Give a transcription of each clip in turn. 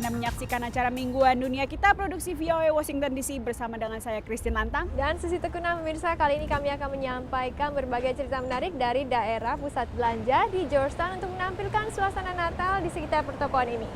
Anda menyaksikan acara Mingguan Dunia Kita produksi VOA Washington DC bersama dengan saya Christine Lantang dan Susi Tekuna. Pemirsa, kali ini kami akan menyampaikan berbagai cerita menarik dari daerah pusat belanja di Georgetown untuk menampilkan suasana Natal di sekitar pertokoan ini.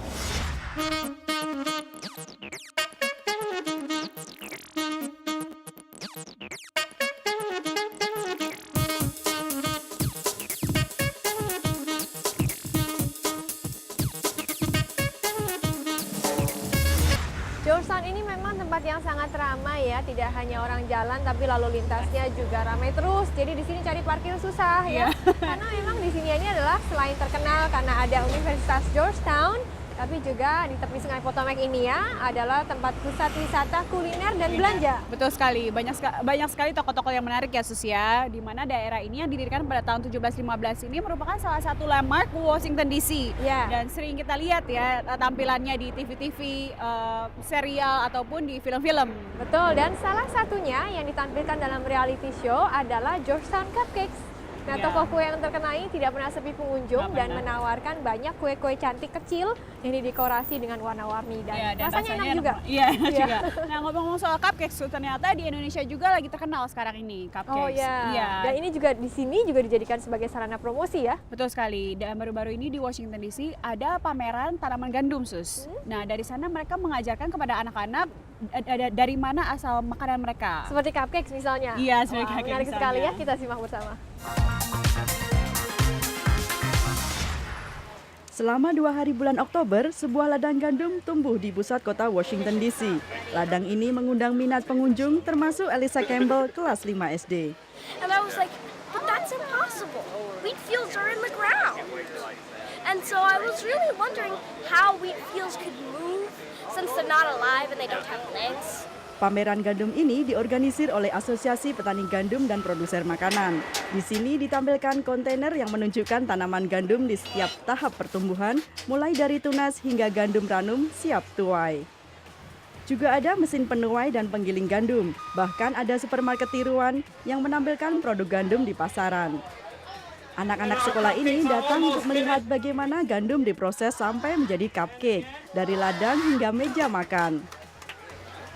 Georgetown ini memang tempat yang sangat ramai ya, tidak hanya orang jalan tapi lalu lintasnya juga ramai terus. Jadi di sini cari parkir susah ya. Karena memang di sini ini adalah selain terkenal karena ada Universitas Georgetown, tapi juga di tepi Sungai Potomac ini ya adalah tempat pusat wisata kuliner dan belanja. Betul sekali, banyak sekali toko-toko yang menarik ya Sus ya, di mana daerah ini yang didirikan pada tahun 1715 ini merupakan salah satu landmark Washington DC. Ya. Dan sering kita lihat ya tampilannya di TV-TV, serial ataupun di film-film. Betul, dan salah satunya yang ditampilkan dalam reality show adalah Georgetown Cupcakes. Nah, toko kue yang terkenal ini tidak pernah sepi pengunjung dan menawarkan banyak kue-kue cantik kecil yang didekorasi dengan warna-warni dan rasanya enak juga. Iya, juga. Nah, ngomong-ngomong soal cupcakes, ternyata di Indonesia juga lagi terkenal sekarang ini cupcakes. Oh iya. Dan ini juga di sini juga dijadikan sebagai sarana promosi ya. Betul sekali. Dan baru-baru ini di Washington DC ada pameran tanaman gandum, Sus. Nah, dari sana mereka mengajarkan kepada anak-anak dari mana asal makanan mereka. Seperti cupcakes misalnya. Iya, seperti cupcakes. Menarik sekali ya, kita simak bersama. Selama 2 hari bulan Oktober, sebuah ladang gandum tumbuh di pusat kota Washington DC. Ladang ini mengundang minat pengunjung termasuk Elisa Campbell kelas 5 SD. And I was like, but that's impossible. Wheat fields are in the ground. And so I was really wondering how wheat fields could move since they're not alive and they don't have legs. Pameran gandum ini diorganisir oleh Asosiasi Petani Gandum dan Produser Makanan. Di sini ditampilkan kontainer yang menunjukkan tanaman gandum di setiap tahap pertumbuhan, mulai dari tunas hingga gandum ranum siap tuai. Juga ada mesin penuai dan penggiling gandum, bahkan ada supermarket tiruan yang menampilkan produk gandum di pasaran. Anak-anak sekolah ini datang untuk melihat bagaimana gandum diproses sampai menjadi cupcake, dari ladang hingga meja makan.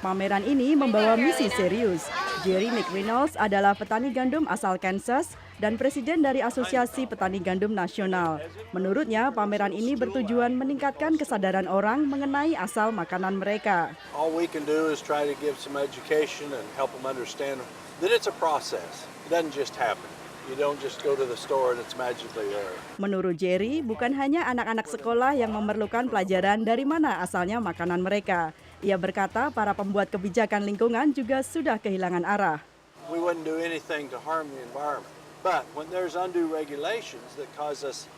Pameran ini membawa misi serius. Jerry McReynolds adalah petani gandum asal Kansas dan presiden dari Asosiasi Petani Gandum Nasional. Menurutnya, pameran ini bertujuan meningkatkan kesadaran orang mengenai asal makanan mereka. All we can do is try to give some education and help them understand that it's a process. It doesn't just happen. You don't just go to the store and it's magically there. Menurut Jerry, bukan hanya anak-anak sekolah yang memerlukan pelajaran dari mana asalnya makanan mereka. Ia berkata para pembuat kebijakan lingkungan juga sudah kehilangan arah. We wouldn't do anything to harm the environment. But when there's undue regulations that cause us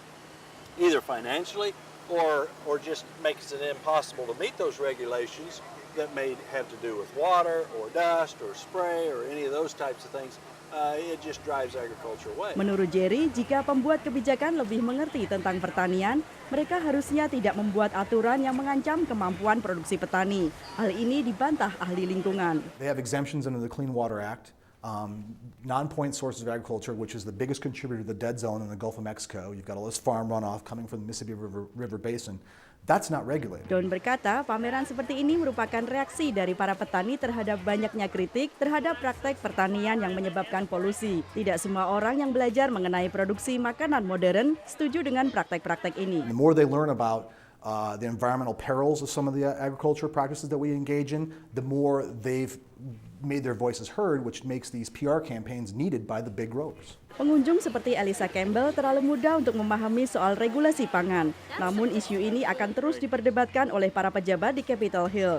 either financially or just makes it impossible to meet those regulations that may have to do with water or dust or spray or any of those types of things, it just drives agriculture away. Menurut Jerry, jika pembuat kebijakan lebih mengerti tentang pertanian, mereka harusnya tidak membuat aturan yang mengancam kemampuan produksi petani. Hal ini dibantah ahli lingkungan. They have exemptions under the Clean Water Act, non-point sources of agriculture, which is the biggest contributor to the dead zone in the Gulf of Mexico. You've got all this farm runoff coming from the Mississippi River Basin. That's not regulated. Don berkata, pameran seperti ini merupakan reaksi dari para petani terhadap banyaknya kritik terhadap praktek pertanian yang menyebabkan polusi. Tidak semua orang yang belajar mengenai produksi makanan modern setuju dengan praktek-praktek ini. The more they learn about the environmental perils of some of the agriculture practices that we engage in, the more they've made their voices heard, which makes these PR campaigns needed by the big growers. Pengunjung seperti Elisa Campbell terlalu muda untuk memahami soal regulasi pangan. Namun isu ini akan terus diperdebatkan oleh para pejabat di Capitol Hill.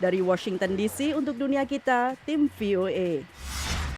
Dari Washington DC untuk Dunia Kita, tim VOA.